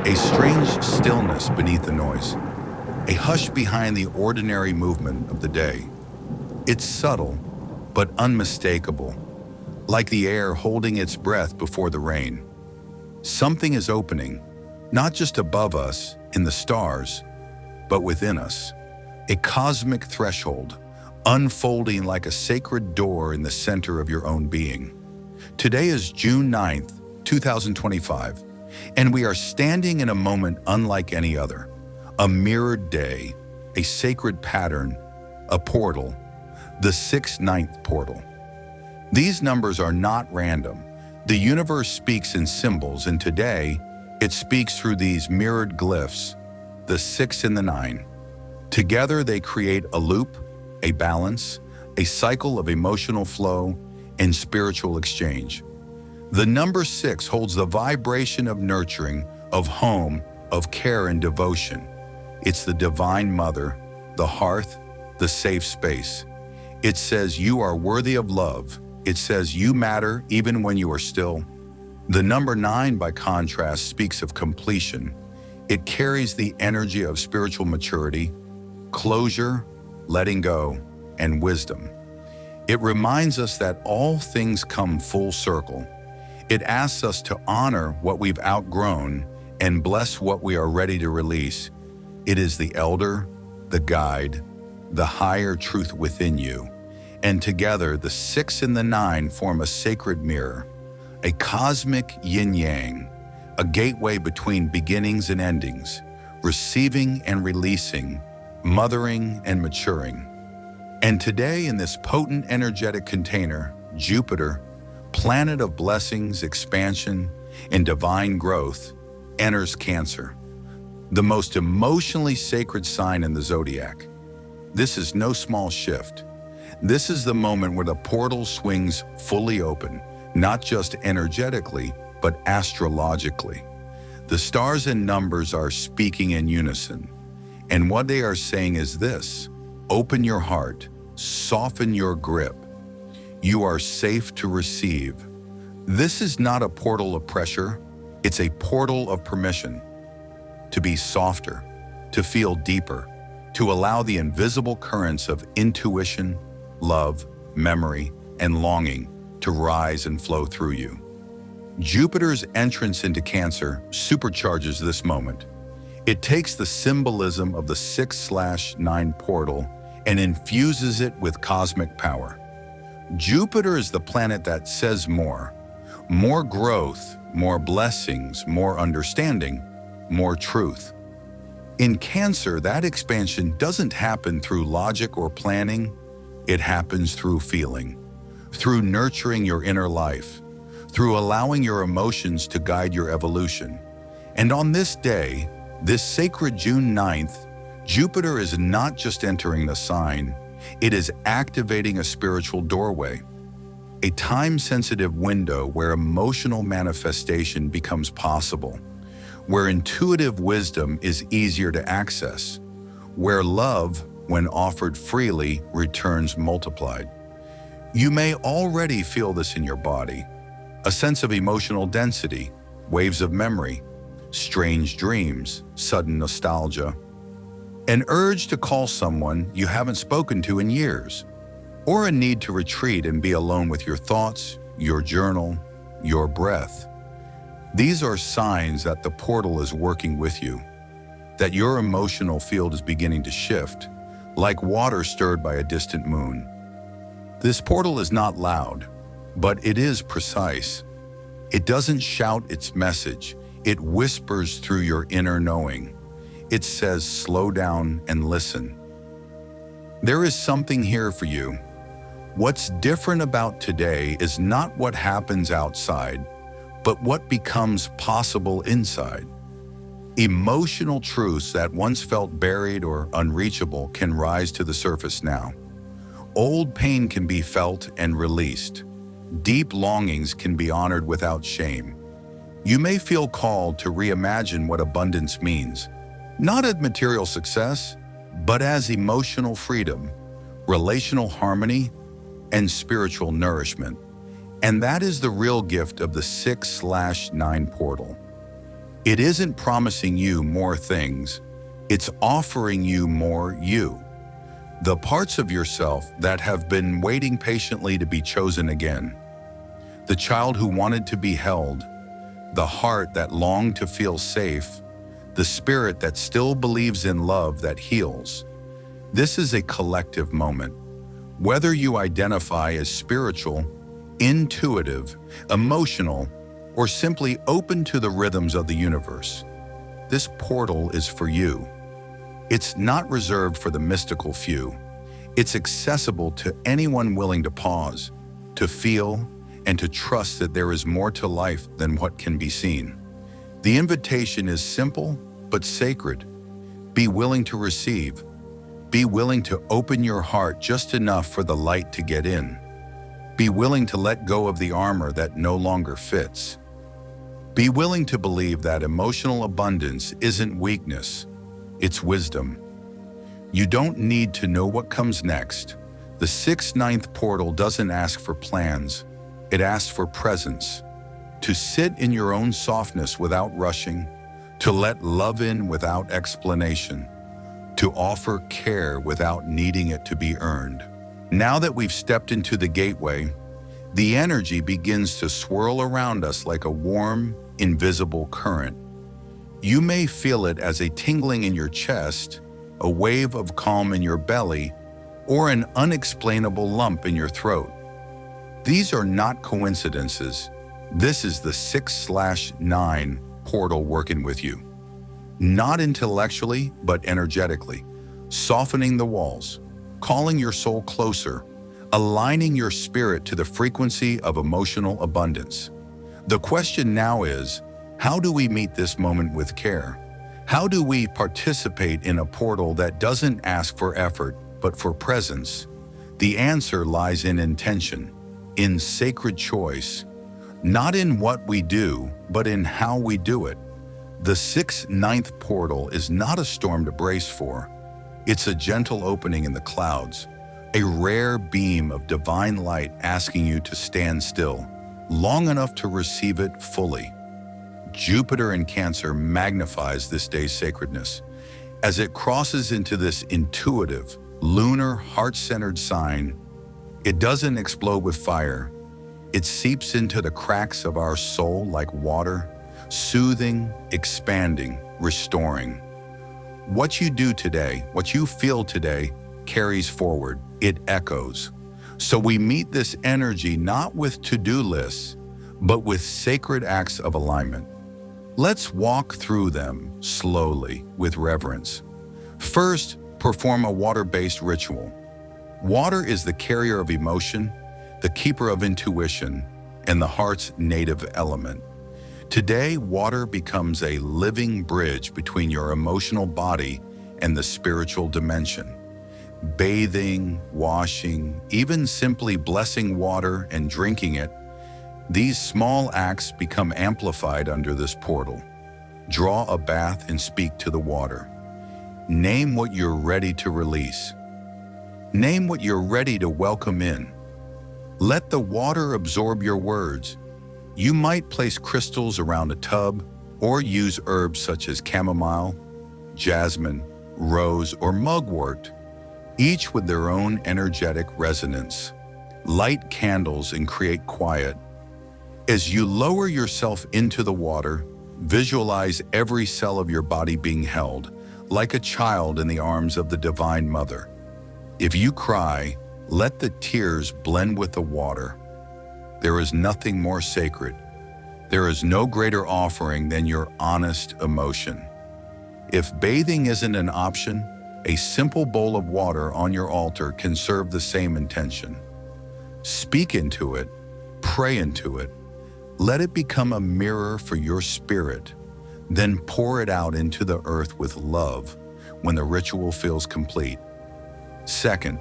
A strange stillness beneath the noise, a hush behind the ordinary movement of the day. It's subtle, but unmistakable, like the air holding its breath before the rain. Something is opening, not just above us, in the stars, but within us. A cosmic threshold, unfolding like a sacred door in the center of your own being. Today is June 9th, 2025, and we are standing in a moment unlike any other. A mirrored day, a sacred pattern, a portal, the 6-9th portal. These numbers are not random. The universe speaks in symbols, and today, it speaks through these mirrored glyphs, the 6 and the 9. Together, they create a loop, a balance, a cycle of emotional flow and spiritual exchange. The number 6 holds the vibration of nurturing, of home, of care and devotion. It's the divine mother, the hearth, the safe space. It says you are worthy of love. It says you matter even when you are still. The number 9, by contrast, speaks of completion. It carries the energy of spiritual maturity, closure, letting go, and wisdom. It reminds us that all things come full circle. It asks us to honor what we've outgrown and bless what we are ready to release. It is the elder, the guide, the higher truth within you. And together, the 6 and the 9 form a sacred mirror, a cosmic yin-yang, a gateway between beginnings and endings, receiving and releasing, mothering and maturing. And today, in this potent energetic container, Jupiter, planet of blessings, expansion, and divine growth, enters Cancer, the most emotionally sacred sign in the zodiac. This is no small shift. This is the moment where the portal swings fully open, not just energetically, but astrologically. The stars and numbers are speaking in unison, and what they are saying is this: open your heart, soften your grip. You are safe to receive. This is not a portal of pressure, it's a portal of permission. To be softer, to feel deeper, to allow the invisible currents of intuition, love, memory, and longing to rise and flow through you. Jupiter's entrance into Cancer supercharges this moment. It takes the symbolism of the 6/9 portal and infuses it with cosmic power. Jupiter is the planet that says more growth, more blessings, more understanding, more truth. In Cancer, that expansion doesn't happen through logic or planning. It happens through feeling, through nurturing your inner life, through allowing your emotions to guide your evolution. And on this day, this sacred June 9th, Jupiter is not just entering the sign, it is activating a spiritual doorway, a time-sensitive window where emotional manifestation becomes possible, where intuitive wisdom is easier to access, where love, when offered freely, returns multiplied. You may already feel this in your body, a sense of emotional density, waves of memory, strange dreams, sudden nostalgia, an urge to call someone you haven't spoken to in years, or a need to retreat and be alone with your thoughts, your journal, your breath. These are signs that the portal is working with you, that your emotional field is beginning to shift, like water stirred by a distant moon. This portal is not loud, but it is precise. It doesn't shout its message, it whispers through your inner knowing. It says, slow down and listen. There is something here for you. What's different about today is not what happens outside, but what becomes possible inside. Emotional truths that once felt buried or unreachable can rise to the surface now. Old pain can be felt and released. Deep longings can be honored without shame. You may feel called to reimagine what abundance means, not as material success, but as emotional freedom, relational harmony, and spiritual nourishment. And that is the real gift of the 6/9 portal. It isn't promising you more things, it's offering you more you. The parts of yourself that have been waiting patiently to be chosen again. The child who wanted to be held, the heart that longed to feel safe, the spirit that still believes in love that heals. This is a collective moment. Whether you identify as spiritual, intuitive, emotional, or simply open to the rhythms of the universe, this portal is for you. It's not reserved for the mystical few. It's accessible to anyone willing to pause, to feel, and to trust that there is more to life than what can be seen. The invitation is simple but sacred. Be willing to receive. Be willing to open your heart just enough for the light to get in. Be willing to let go of the armor that no longer fits. Be willing to believe that emotional abundance isn't weakness, it's wisdom. You don't need to know what comes next. The 6th-9th portal doesn't ask for plans, it asks for presence. To sit in your own softness without rushing, to let love in without explanation, to offer care without needing it to be earned. Now that we've stepped into the gateway, the energy begins to swirl around us like a warm, invisible current. You may feel it as a tingling in your chest, a wave of calm in your belly, or an unexplainable lump in your throat. These are not coincidences. This is the 6/9 portal working with you. Not intellectually, but energetically, softening the walls, calling your soul closer, aligning your spirit to the frequency of emotional abundance. The question now is, how do we meet this moment with care? How do we participate in a portal that doesn't ask for effort, but for presence? The answer lies in intention, in sacred choice, not in what we do, but in how we do it. The 6th-9th portal is not a storm to brace for. It's a gentle opening in the clouds, a rare beam of divine light asking you to stand still, long enough to receive it fully. Jupiter in Cancer magnifies this day's sacredness. As it crosses into this intuitive, lunar, heart-centered sign, it doesn't explode with fire. It seeps into the cracks of our soul like water, soothing, expanding, restoring. What you do today, what you feel today, carries forward. It echoes. So we meet this energy not with to-do lists, but with sacred acts of alignment. Let's walk through them slowly with reverence. First, perform a water-based ritual. Water is the carrier of emotion, the keeper of intuition, and the heart's native element. Today, water becomes a living bridge between your emotional body and the spiritual dimension. Bathing, washing, even simply blessing water and drinking it, these small acts become amplified under this portal. Draw a bath and speak to the water. Name what you're ready to release. Name what you're ready to welcome in. Let the water absorb your words. You might place crystals around a tub or use herbs such as chamomile, jasmine, rose, or mugwort, each with their own energetic resonance. Light candles and create quiet. As you lower yourself into the water, visualize every cell of your body being held, like a child in the arms of the Divine Mother. If you cry, let the tears blend with the water. There is nothing more sacred. There is no greater offering than your honest emotion. If bathing isn't an option, a simple bowl of water on your altar can serve the same intention. Speak into it, pray into it, let it become a mirror for your spirit, then pour it out into the earth with love when the ritual feels complete. Second,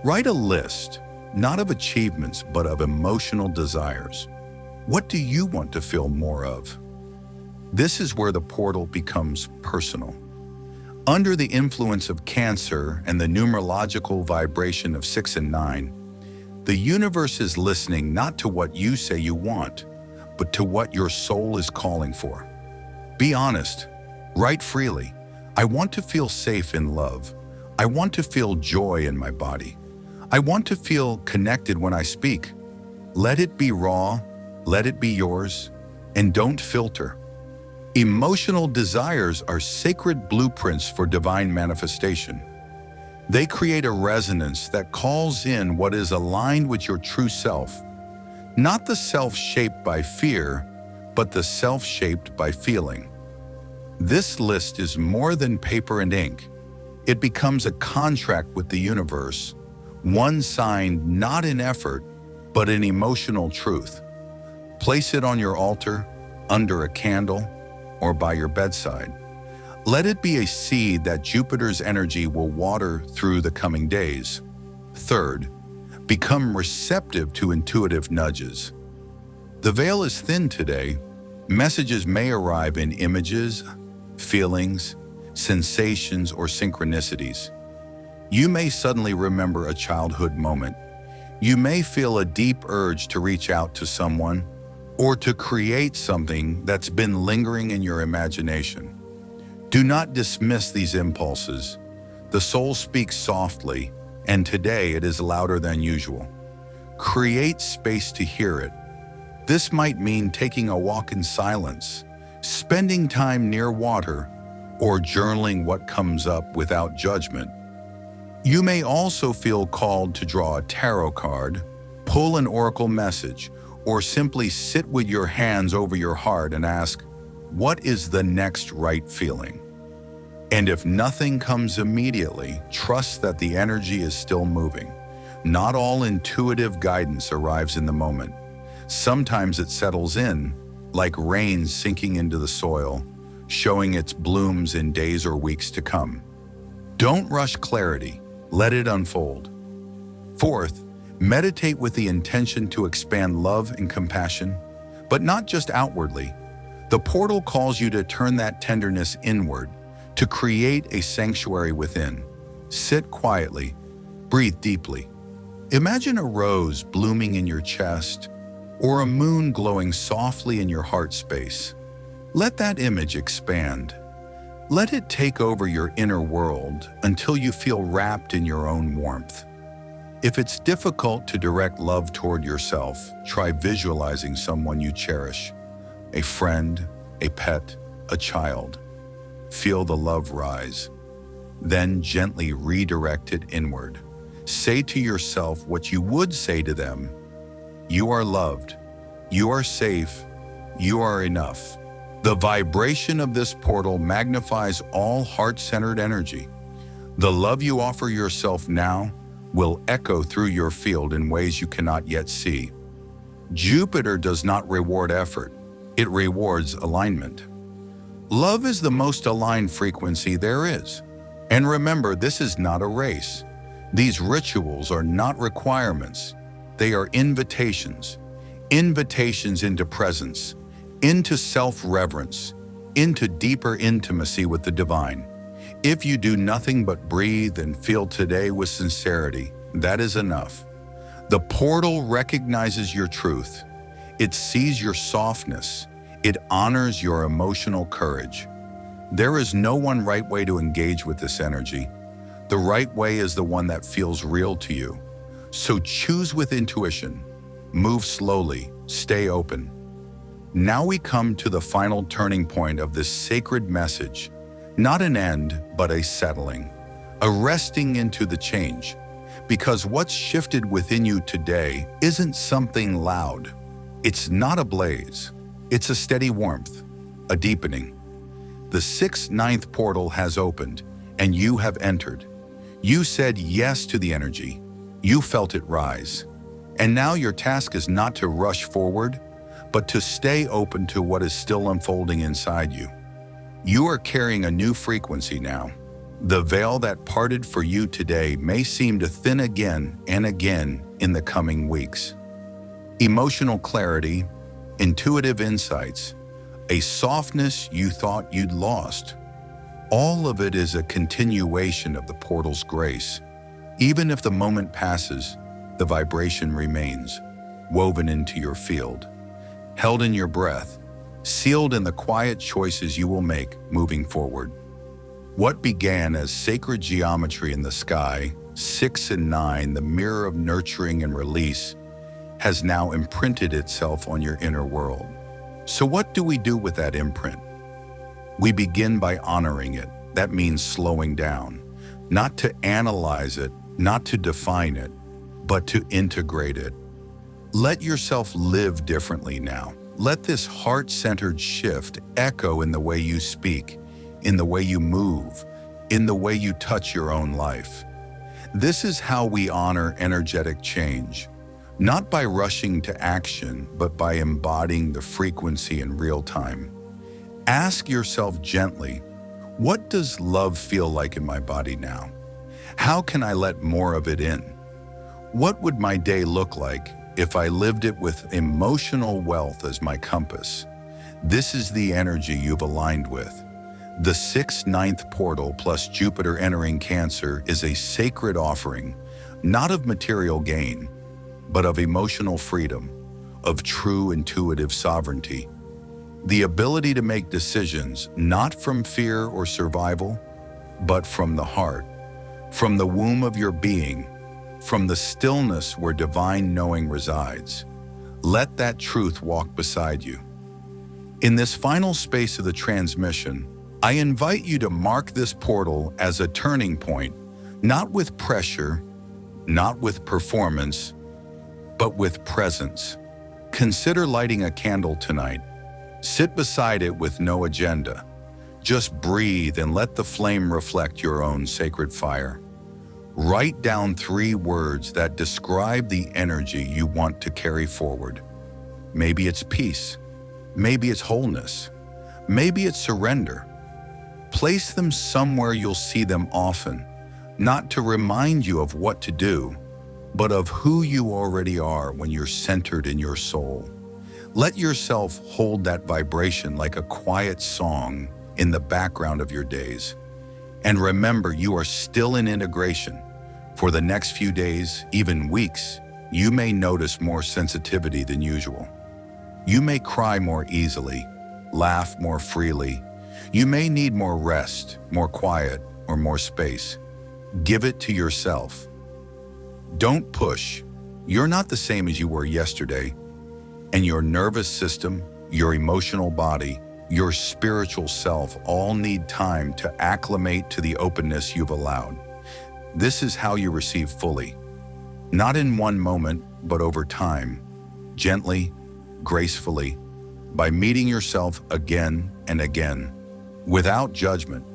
write a list, not of achievements, but of emotional desires. What do you want to feel more of? This is where the portal becomes personal. Under the influence of Cancer and the numerological vibration of 6 and 9, the universe is listening not to what you say you want, but to what your soul is calling for. Be honest. Write freely. I want to feel safe in love. I want to feel joy in my body. I want to feel connected when I speak. Let it be raw, let it be yours, and don't filter. Emotional desires are sacred blueprints for divine manifestation. They create a resonance that calls in what is aligned with your true self, not the self shaped by fear, but the self shaped by feeling. This list is more than paper and ink. It becomes a contract with the universe, one signed not in effort, but in emotional truth. Place it on your altar, under a candle, or by your bedside. Let it be a seed that Jupiter's energy will water through the coming days. Third, become receptive to intuitive nudges. The veil is thin today. Messages may arrive in images, feelings, sensations, or synchronicities. You may suddenly remember a childhood moment. You may feel a deep urge to reach out to someone or to create something that's been lingering in your imagination. Do not dismiss these impulses. The soul speaks softly, and today it is louder than usual. Create space to hear it. This might mean taking a walk in silence, spending time near water, or journaling what comes up without judgment. You may also feel called to draw a tarot card, pull an oracle message, or simply sit with your hands over your heart and ask, what is the next right feeling? And if nothing comes immediately, trust that the energy is still moving. Not all intuitive guidance arrives in the moment. Sometimes it settles in, like rain sinking into the soil, showing its blooms in days or weeks to come. Don't rush clarity. Let it unfold. Fourth, meditate with the intention to expand love and compassion, but not just outwardly. The portal calls you to turn that tenderness inward, to create a sanctuary within. Sit quietly, breathe deeply. Imagine a rose blooming in your chest, or a moon glowing softly in your heart space. Let that image expand. Let it take over your inner world until you feel wrapped in your own warmth. If it's difficult to direct love toward yourself, try visualizing someone you cherish, a friend, a pet, a child. Feel the love rise. Then gently redirect it inward. Say to yourself what you would say to them. You are loved. You are safe. You are enough. The vibration of this portal magnifies all heart-centered energy. The love you offer yourself now will echo through your field in ways you cannot yet see. Jupiter does not reward effort. It rewards alignment. Love is the most aligned frequency there is. And remember, this is not a race. These rituals are not requirements. They are invitations. Invitations into presence, into self-reverence, into deeper intimacy with the divine. If you do nothing but breathe and feel today with sincerity, that is enough. The portal recognizes your truth. It sees your softness. It honors your emotional courage. There is no one right way to engage with this energy. The right way is the one that feels real to you. So choose with intuition. Move slowly. Stay open. Now we come to the final turning point of this sacred message. Not an end, but a settling. A resting into the change. Because what's shifted within you today isn't something loud. It's not a blaze. It's a steady warmth, a deepening. The 6th-9th portal has opened, and you have entered. You said yes to the energy. You felt it rise. And now your task is not to rush forward, but to stay open to what is still unfolding inside you. You are carrying a new frequency now. The veil that parted for you today may seem to thin again and again in the coming weeks. Emotional clarity, intuitive insights, a softness you thought you'd lost. All of it is a continuation of the portal's grace. Even if the moment passes, the vibration remains, woven into your field. Held in your breath, sealed in the quiet choices you will make moving forward. What began as sacred geometry in the sky, 6 and 9, the mirror of nurturing and release, has now imprinted itself on your inner world. So what do we do with that imprint? We begin by honoring it. That means slowing down, not to analyze it, not to define it, but to integrate it. Let yourself live differently now. Let this heart-centered shift echo in the way you speak, in the way you move, in the way you touch your own life. This is how we honor energetic change, not by rushing to action, but by embodying the frequency in real time. Ask yourself gently, what does love feel like in my body now? How can I let more of it in? What would my day look like if I lived it with emotional wealth as my compass? This is the energy you've aligned with. The 6th-9th portal plus Jupiter entering Cancer is a sacred offering, not of material gain, but of emotional freedom, of true intuitive sovereignty. The ability to make decisions not from fear or survival, but from the heart, from the womb of your being, from the stillness where divine knowing resides. Let that truth walk beside you. In this final space of the transmission, I invite you to mark this portal as a turning point, not with pressure, not with performance, but with presence. Consider lighting a candle tonight. Sit beside it with no agenda. Just breathe and let the flame reflect your own sacred fire. Write down 3 words that describe the energy you want to carry forward. Maybe it's peace. Maybe it's wholeness. Maybe it's surrender. Place them somewhere you'll see them often, not to remind you of what to do, but of who you already are when you're centered in your soul. Let yourself hold that vibration like a quiet song in the background of your days. And remember, you are still in integration. For the next few days, even weeks, you may notice more sensitivity than usual. You may cry more easily, laugh more freely. You may need more rest, more quiet, or more space. Give it to yourself. Don't push. You're not the same as you were yesterday. And your nervous system, your emotional body, your spiritual self all need time to acclimate to the openness you've allowed. This is how you receive fully. Not in one moment, but over time, gently, gracefully, by meeting yourself again and again, without judgment.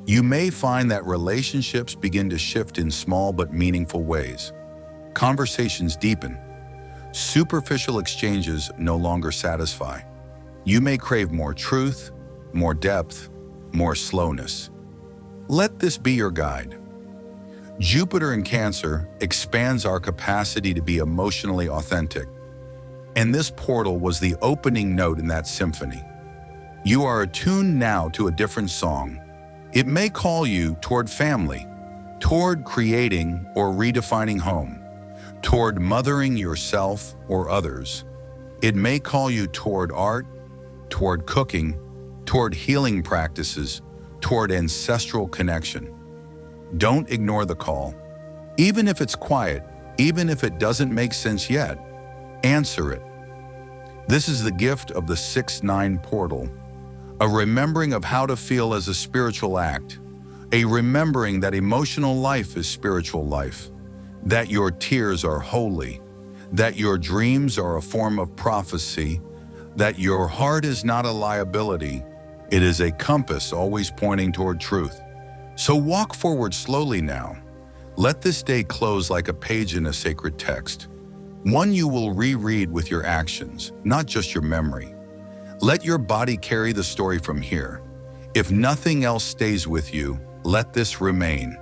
You may find that relationships begin to shift in small but meaningful ways. Conversations deepen. Superficial exchanges no longer satisfy. You may crave more truth, more depth, more slowness. Let this be your guide. Jupiter in Cancer expands our capacity to be emotionally authentic, and this portal was the opening note in that symphony. You are attuned now to a different song. It may call you toward family, toward creating or redefining home, toward mothering yourself or others. It may call you toward art, toward cooking, toward healing practices, toward ancestral connection. Don't ignore the call. Even if it's quiet, even if it doesn't make sense yet, answer it. This is the gift of the 6-9 portal, a remembering of how to feel as a spiritual act, a remembering that emotional life is spiritual life, that your tears are holy, that your dreams are a form of prophecy, that your heart is not a liability, it is a compass always pointing toward truth. So walk forward slowly now. Let this day close like a page in a sacred text, one you will reread with your actions, not just your memory. Let your body carry the story from here. If nothing else stays with you, let this remain.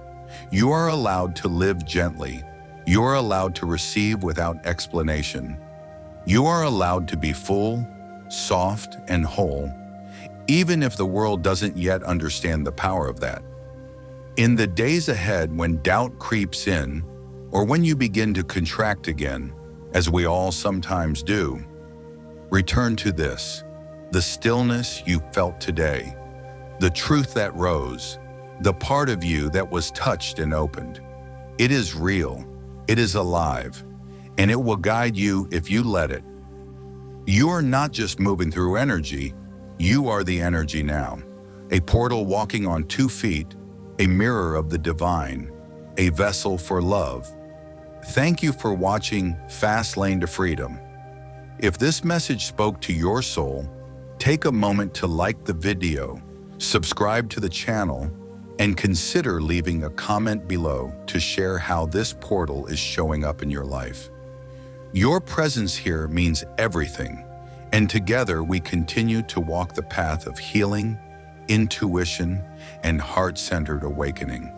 You are allowed to live gently. You are allowed to receive without explanation. You are allowed to be full, soft, and whole, even if the world doesn't yet understand the power of that. In the days ahead, when doubt creeps in, or when you begin to contract again, as we all sometimes do, return to this. the stillness you felt today, the truth that rose, the part of you that was touched and opened. It is real, it is alive, and it will guide you if you let it. You are not just moving through energy, you are the energy now. A portal walking on 2 feet, a mirror of the divine, a vessel for love. Thank you for watching Fast Lane to Freedom. If this message spoke to your soul, take a moment to like the video, subscribe to the channel, and consider leaving a comment below to share how this portal is showing up in your life. Your presence here means everything, and together we continue to walk the path of healing, intuition, and heart-centered awakening.